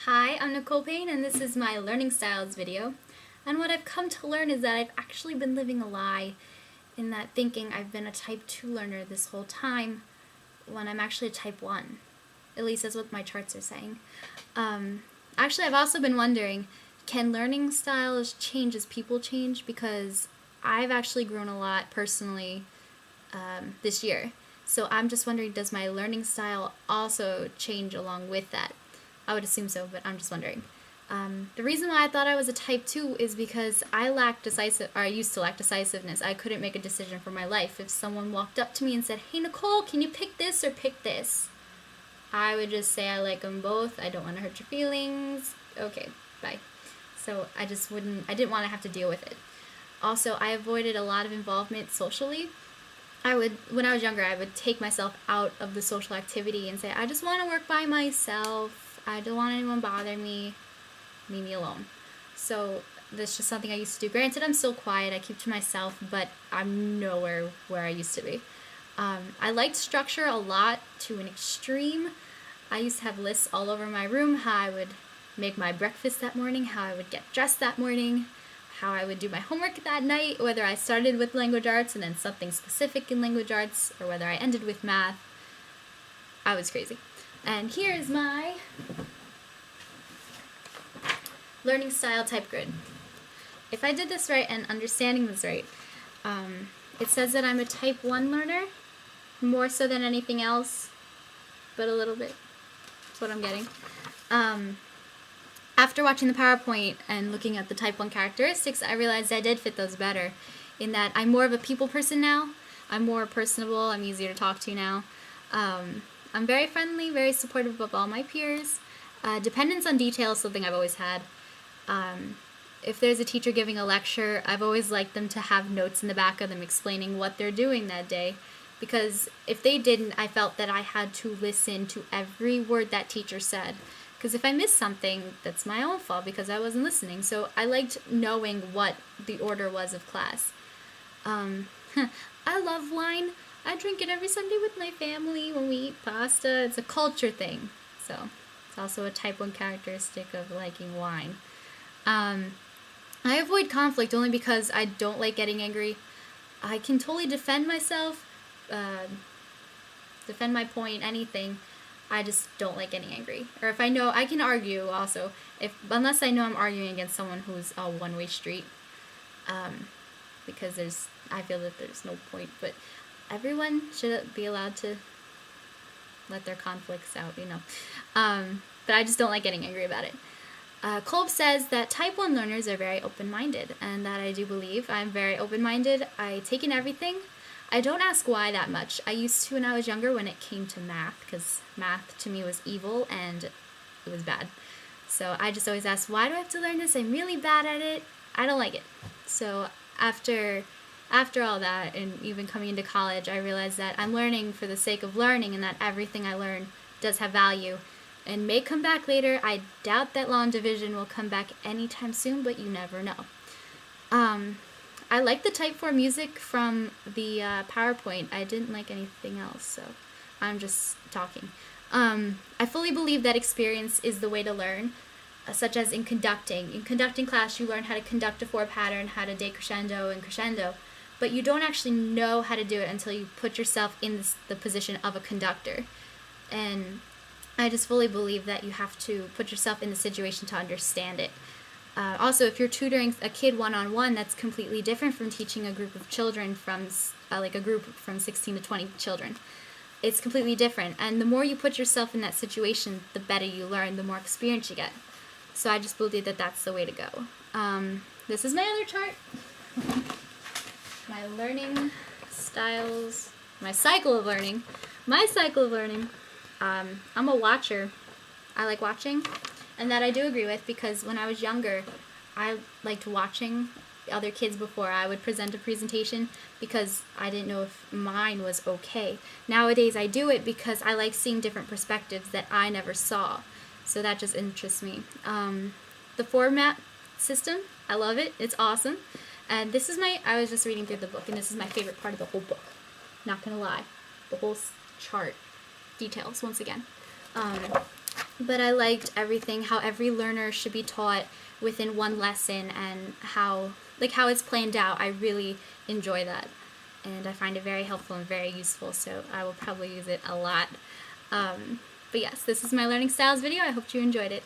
Hi, I'm Nicole Payne, and this is my learning styles video. And what I've come to learn is that I've actually been living a lie in that thinking I've been a type 2 learner this whole time when I'm actually a type 1. At least that's what my charts are saying. Actually, I've also been wondering, can learning styles change as people change? Because I've actually grown a lot personally this year. So I'm just wondering, does my learning style also change along with that? I would assume so, but I'm just wondering. The reason why I thought I was a type 2 is because I used to lack decisiveness. I couldn't make a decision for my life. If someone walked up to me and said, "Hey Nicole, can you pick this or pick this?" I would just say I like them both. I don't want to hurt your feelings. Okay, bye. So I didn't want to have to deal with it. Also, I avoided a lot of involvement socially. When I was younger, I would take myself out of the social activity and say, I just want to work by myself. I don't want anyone bother me. Leave me alone. So that's just something I used to do. Granted, I'm still quiet. I keep to myself, but I'm nowhere where I used to be. I liked structure a lot to an extreme. I used to have lists all over my room, how I would make my breakfast that morning, how I would get dressed that morning, how I would do my homework that night, whether I started with language arts and then something specific in language arts, or whether I ended with math. I was crazy. And here is my learning style type grid. If I did this right and understanding this right, it says that I'm a type 1 learner, more so than anything else, but a little bit. That's what I'm getting. After watching the PowerPoint and looking at the type 1 characteristics, I realized I did fit those better, in that I'm more of a people person now. I'm more personable. I'm easier to talk to now. I'm very friendly, very supportive of all my peers. Dependence on detail is something I've always had. If there's a teacher giving a lecture, I've always liked them to have notes in the back of them explaining what they're doing that day. Because if they didn't, I felt that I had to listen to every word that teacher said. Because if I missed something, that's my own fault because I wasn't listening. So I liked knowing what the order was of class. I love wine. I drink it every Sunday with my family when we eat pasta. It's a culture thing. So it's also a type 1 characteristic of liking wine. I avoid conflict only because I don't like getting angry. I can totally defend myself, defend my point, anything. I just don't like getting angry. Or if I know, I can argue also, unless I know I'm arguing against someone who's a one-way street, because I feel that there's no point. But everyone should be allowed to let their conflicts out, you know. But I just don't like getting angry about it. Kolb says that type 1 learners are very open-minded, and that I do believe. I'm very open-minded. I take in everything. I don't ask why that much. I used to when I was younger when it came to math, because math to me was evil and it was bad. So I just always ask, why do I have to learn this? I'm really bad at it. I don't like it. So after all that, and even coming into college, I realized that I'm learning for the sake of learning, and that everything I learn does have value and may come back later. I doubt that law and division will come back anytime soon, but you never know. I like the type 4 music from the PowerPoint. I didn't like anything else, so I'm just talking. I fully believe that experience is the way to learn, such as in conducting. In conducting class, you learn how to conduct a 4 pattern, how to decrescendo and crescendo, but you don't actually know how to do it until you put yourself in the position of a conductor. And I just fully believe that you have to put yourself in the situation to understand it. Also, if you're tutoring a kid one-on-one, that's completely different from teaching a group of children from, like a group from 16 to 20 children. It's completely different. And the more you put yourself in that situation, the better you learn, the more experience you get. So I just believe that that's the way to go. This is my other chart. My learning styles, my cycle of learning. I'm a watcher. I like watching. And that I do agree with, because when I was younger, I liked watching other kids before I would present a presentation, because I didn't know if mine was okay. Nowadays I do it because I like seeing different perspectives that I never saw. So that just interests me. The format system, I love it. It's awesome. And this is I was just reading through the book, and this is my favorite part of the whole book. Not gonna lie. The whole chart. Details, once again. but I liked everything, how every learner should be taught within one lesson, and how it's planned out. I really enjoy that, and I find it very helpful and very useful, so I will probably use it a lot. But yes, this is my learning styles video. I hope you enjoyed it.